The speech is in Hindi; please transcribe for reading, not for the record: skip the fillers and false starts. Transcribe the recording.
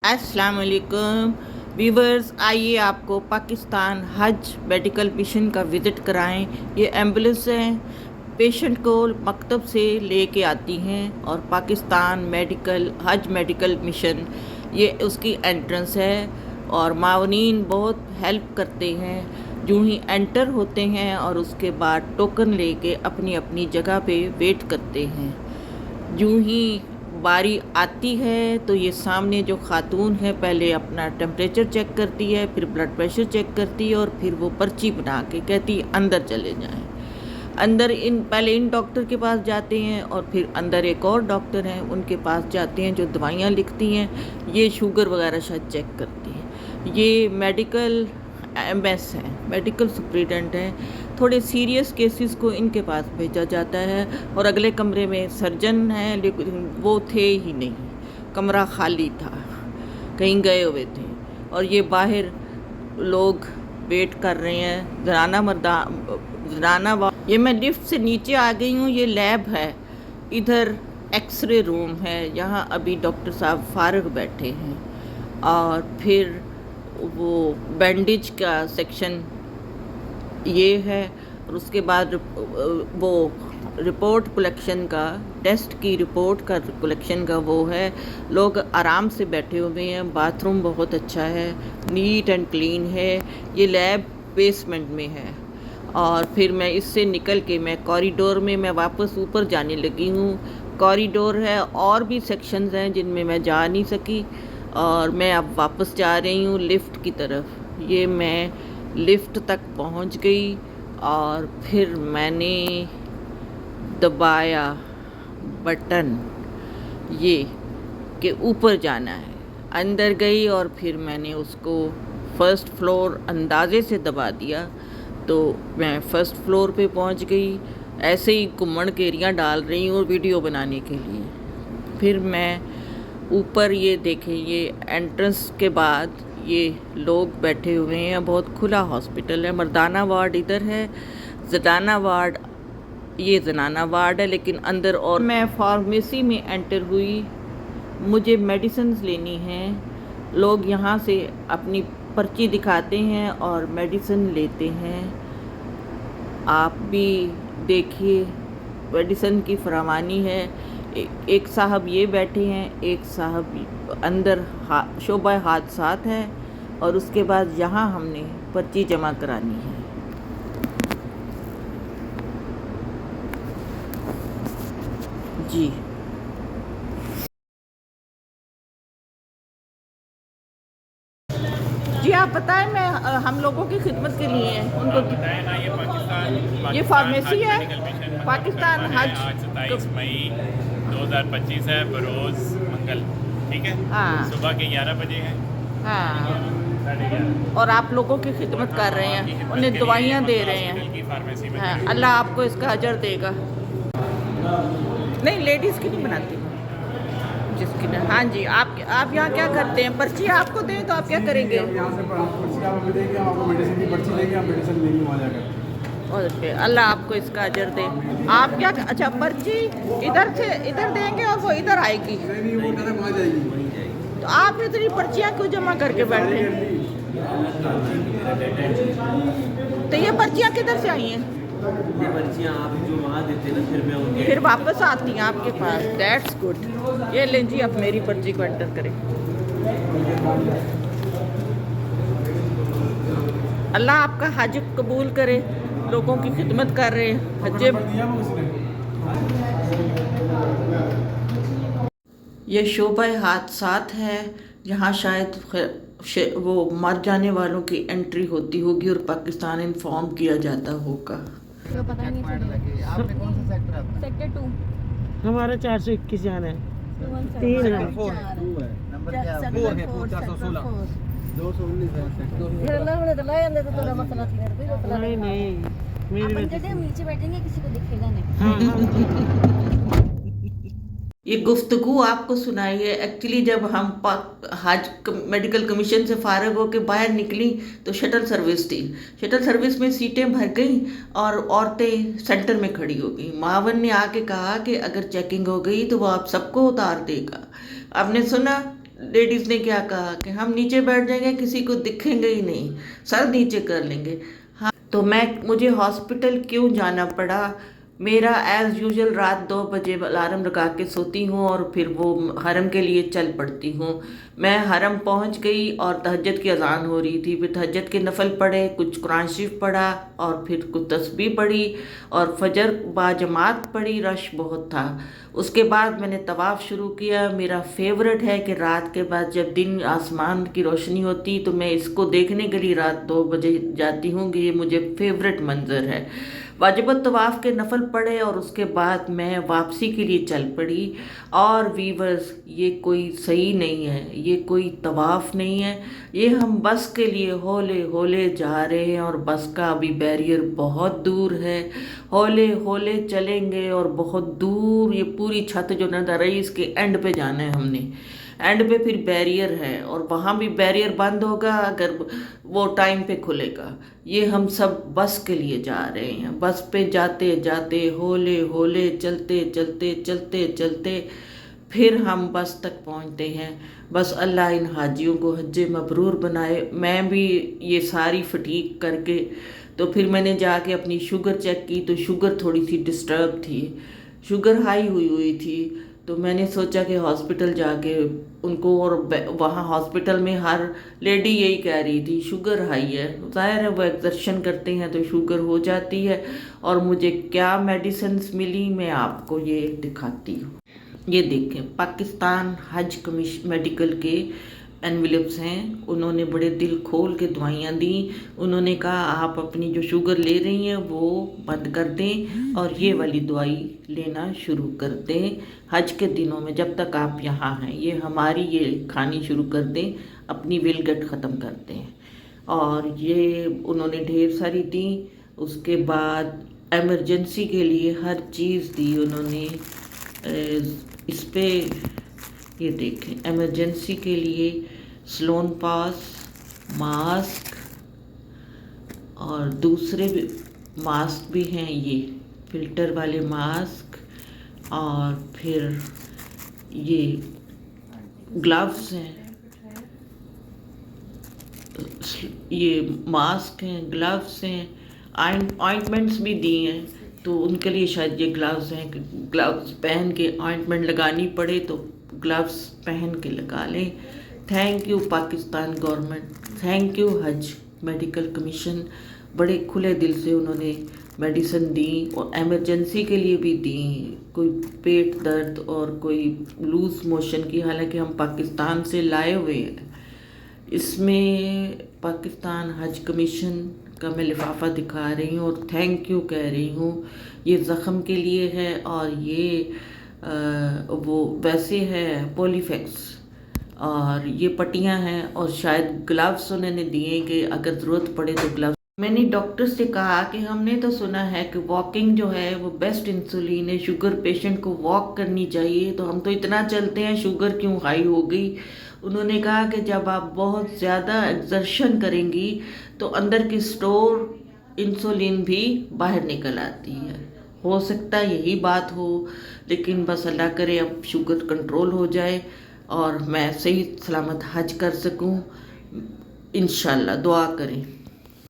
अस्सलाम वालेकुम वीवर्स, आइए आपको पाकिस्तान हज मेडिकल मिशन का विज़िट कराएं। ये एम्बुलेंस हैं, पेशेंट को मकतब से लेके आती हैं और पाकिस्तान हज मेडिकल मिशन ये उसकी एंट्रेंस है। और मावनीन बहुत हेल्प करते हैं, यूं ही एंटर होते हैं और उसके बाद टोकन लेके अपनी अपनी जगह पे वेट करते हैं। यूं ही बारी आती है तो ये सामने जो खातून है पहले अपना टेम्परेचर चेक करती है, फिर ब्लड प्रेशर चेक करती है और फिर वो पर्ची बना के कहती है अंदर चले जाएं। अंदर पहले इन डॉक्टर के पास जाते हैं और फिर अंदर एक और डॉक्टर हैं उनके पास जाते हैं जो दवाइयाँ लिखती हैं। ये शुगर वगैरह शायद चेक करती है। ये मेडिकल एमएस है, मेडिकल सुप्रिटेंडेंट है। थोड़े सीरियस केसेस को इनके पास भेजा जाता है और अगले कमरे में सर्जन हैं, लेकिन वो थे ही नहीं, कमरा खाली था, कहीं गए हुए थे। और ये बाहर लोग वेट कर रहे हैं, जनाना। ये मैं लिफ्ट से नीचे आ गई हूँ, ये लैब है, इधर एक्सरे रूम है, यहाँ अभी डॉक्टर साहब फारग बैठे हैं। और फिर वो बैंडेज का सेक्शन ये है और उसके बाद वो रिपोर्ट कलेक्शन का, टेस्ट की रिपोर्ट का कलेक्शन का वो है। लोग आराम से बैठे हुए हैं, बाथरूम बहुत अच्छा है, नीट एंड क्लीन है। ये लैब बेसमेंट में है। और फिर मैं इससे निकल के मैं कॉरिडोर में मैं वापस ऊपर जाने लगी हूँ। कॉरिडोर है और भी सेक्शंस हैं जिनमें मैं जा नहीं सकी और मैं अब वापस जा रही हूँ लिफ्ट की तरफ। ये मैं लिफ्ट तक पहुँच गई और फिर मैंने दबाया बटन ये कि ऊपर जाना है। अंदर गई और फिर मैंने उसको फर्स्ट फ्लोर अंदाजे से दबा दिया तो मैं फर्स्ट फ्लोर पे पहुंच गई। ऐसे ही घुम्मन केरियाँ डाल रही हूँ वीडियो बनाने के लिए। फिर मैं ऊपर ये देखें, ये एंट्रेंस के बाद ये लोग बैठे हुए हैं। बहुत खुला हॉस्पिटल है। मर्दाना वार्ड इधर है, जनाना वार्ड, ये जनाना वार्ड है, लेकिन अंदर। और मैं फार्मेसी में एंटर हुई, मुझे मेडिसिन्स लेनी हैं। लोग यहाँ से अपनी पर्ची दिखाते हैं और मेडिसिन लेते हैं। आप भी देखिए, मेडिसिन की फरावानी है। एक साहब ये बैठे हैं, एक साहब अंदर शोबा हादसात है और उसके बाद यहाँ हमने पर्ची जमा करानी है। जी जी, आप बताएं। मैं हम लोगों की खिदमत के लिए हैं उनको बताएं ना। ये पाकिस्तान फार्मेसी हज है, मेडिकल मिशन पाकिस्तान आज हज 27 मई 2025 है, बरोज़ मंगल। ठीक है, हाँ सुबह के 11 बजे है। हाँ। 11:30 और आप लोगों की खिदमत कर रहे हैं, उन्हें दवाइयाँ दे रहे हैं। की फार्मेसी में हाँ, खड़े हुए अल्लाह हैं। आपको इसका अजर देगा। नहीं, लेडीज़ की नहीं बनाती, जिसकी ना। हाँ जी, आप यहाँ क्या करते हैं? पर्ची आपको दें तो आप क्या करेंगे? यहाँ से पर्ची आप हमें देंगे, हम आपको मेडिसिन की पर्ची देंगे, आप मेडिसिन लेंगे वहाँ जाकर। और फिर अल्लाह आपको इसका अजर दे। आप क्या, अच्छा, पर्ची इधर से इधर देंगे और वो इधर आएगी, नहीं, वो कदम वहाँ जाएगी। तो आप इतनी पर्चियाँ क्यों जमा करके बैठे हैं? तो ये पर्चियाँ किधर से आई हैं? ये पर्चियाँ आप जो वहाँ देते हैं ना, फिर मैं उनके फिर वापस आती हैं आपके पास। That's good. ये लें जी, आप मेरी पर्ची को एंटर करें। अल्लाह आपका हज कबूल करे। लोगों की खिदमत कर रहे हैं हज। दिया वो उसने। ये शोबा हादसात है, यहाँ शायद वो मर जाने वालों की एंट्री होती होगी और पाकिस्तान इन्फॉर्म किया जाता होगा। तो पता नहीं चलेगा। आपने कौन सा सेक्टर है? सेक्टर 2 हमारा 421 जाना है। 3 है। नंबर क्या है? 416 219 है सेक्टर। फिर अल्लाह ने तो लाया अंदर तो थोड़ा मसला क्लियर भी होता नहीं नहीं, मेरी अपन वजह जगह नीचे बैठेंगे, किसी को दिखेगा नहीं। हाँ। ये गुफ्तगू आपको सुनाई है। एक्चुअली जब हम हज मेडिकल कमीशन से फारग होकर बाहर निकली तो शटल सर्विस थी। शटल सर्विस में सीटें भर गई और औरतें सेंटर में खड़ी हो गई। मावन ने आके कहा कि अगर चेकिंग हो गई तो वो आप सबको उतार देगा। आपने सुना, लेडीज़ ने क्या कहा कि हम नीचे बैठ जाएंगे, किसी को दिखेंगे ही नहीं, सर नीचे कर लेंगे। हाँ, तो मुझे हॉस्पिटल क्यों जाना पड़ा? मेरा एज़ यूजुअल रात 2 बजे अलार्म लगा के सोती हूँ और फिर वो हरम के लिए चल पड़ती हूँ। मैं हरम पहुँच गई और तहज्जुद की अज़ान हो रही थी। फिर तहज्जुद के नफल पढ़े, कुछ कुरान शरीफ पढ़ा और फिर कुछ तस्बीह पढ़ी और फजर बाजमात पढ़ी। रश बहुत था। उसके बाद मैंने तवाफ़ शुरू किया। मेरा फेवरेट है कि रात के बाद जब दिन आसमान की रोशनी होती तो मैं इसको देखने के लिए रात 2 बजे जाती हूँ कि ये मुझे फेवरेट मंज़र है। वाजिबत तवाफ़ के नफल पढ़े और उसके बाद मैं वापसी के लिए चल पड़ी। और वीवर्स, ये कोई सही नहीं है, ये कोई तवाफ़ नहीं है, ये हम बस के लिए हौले हौले जा रहे हैं और बस का अभी बैरियर बहुत दूर है। हौले हौले चलेंगे और बहुत दूर, ये पूरी छत जो नज़र आ रही है इसके एंड पे जाना है हमने। एंड पे फिर बैरियर है और वहाँ भी बैरियर बंद होगा अगर वो टाइम पे खुलेगा। ये हम सब बस के लिए जा रहे हैं। बस पे जाते जाते हौले हौले चलते चलते चलते चलते फिर हम बस तक पहुंचते हैं। बस अल्लाह इन हाजियों को हज्जे मबरूर बनाए। मैं भी ये सारी फटीक करके तो फिर मैंने जाके अपनी शुगर चेक की तो शुगर थोड़ी सी डिस्टर्ब थी, शुगर हाई हुई थी। तो मैंने सोचा कि हॉस्पिटल जाके उनको, और वहाँ हॉस्पिटल में हर लेडी यही कह रही थी शुगर हाई है। ज़ाहिर है वो एक्सर्शन करते हैं तो शुगर हो जाती है। और मुझे क्या मेडिसिन्स मिली मैं आपको ये दिखाती हूँ। ये देखें, पाकिस्तान हज कमीशन मेडिकल के एनवलप्स हैं। उन्होंने बड़े दिल खोल के दवाइयाँ दी। उन्होंने कहा आप अपनी जो शुगर ले रही हैं वो बंद कर दें और ये वाली दवाई लेना शुरू कर दें हज के दिनों में, जब तक आप यहाँ हैं। ये हमारी ये खानी शुरू कर दें, अपनी विलगट ख़त्म कर दें। और ये उन्होंने ढेर सारी दी। उसके बाद एमरजेंसी के लिए हर चीज़ दी उन्होंने। इस पे ये देखें, इमरजेंसी के लिए स्लोन पास, मास्क और दूसरे भी मास्क भी हैं, ये फिल्टर वाले मास्क। और फिर ये ग्लव्स हैं, ये मास्क हैं, ग्लव्स हैं, ऑइंटमेंट्स भी दिए हैं। तो उनके लिए शायद ये ग्लव्स हैं कि ग्लव्स पहन के ऑइंटमेंट लगानी पड़े तो ग्लव्स पहन के लगा लें। Thank you Pakistan government, thank you हज मेडिकल कमीशन। बड़े खुले दिल से उन्होंने मेडिसिन दी और एमरजेंसी के लिए भी दी। कोई पेट दर्द और कोई लूज़ मोशन की, हालांकि हम पाकिस्तान से लाए हुए हैं। इसमें पाकिस्तान हज कमीशन का मैं लिफाफा दिखा रही हूँ और थैंक यू कह रही हूँ। ये ज़ख़म के लिए है और ये वो वैसे है पॉलीफेक्स, और ये पट्टियाँ हैं और शायद ग्लव्स उन्होंने दिए कि अगर ज़रूरत पड़े तो ग्लव्स। मैंने डॉक्टर से कहा कि हमने तो सुना है कि वॉकिंग जो है वो बेस्ट इंसुलिन है, शुगर पेशेंट को वॉक करनी चाहिए, तो हम तो इतना चलते हैं, शुगर क्यों हाई हो गई? उन्होंने कहा कि जब आप बहुत ज़्यादा एक्सर्शन करेंगी तो अंदर की स्टोर इंसुलिन भी बाहर निकल आती है। हो सकता है यही बात हो, लेकिन बस अल्लाह करे अब शुगर कंट्रोल हो जाए और मैं सही सलामत हज कर सकूं। इंशाल्लाह दुआ करें।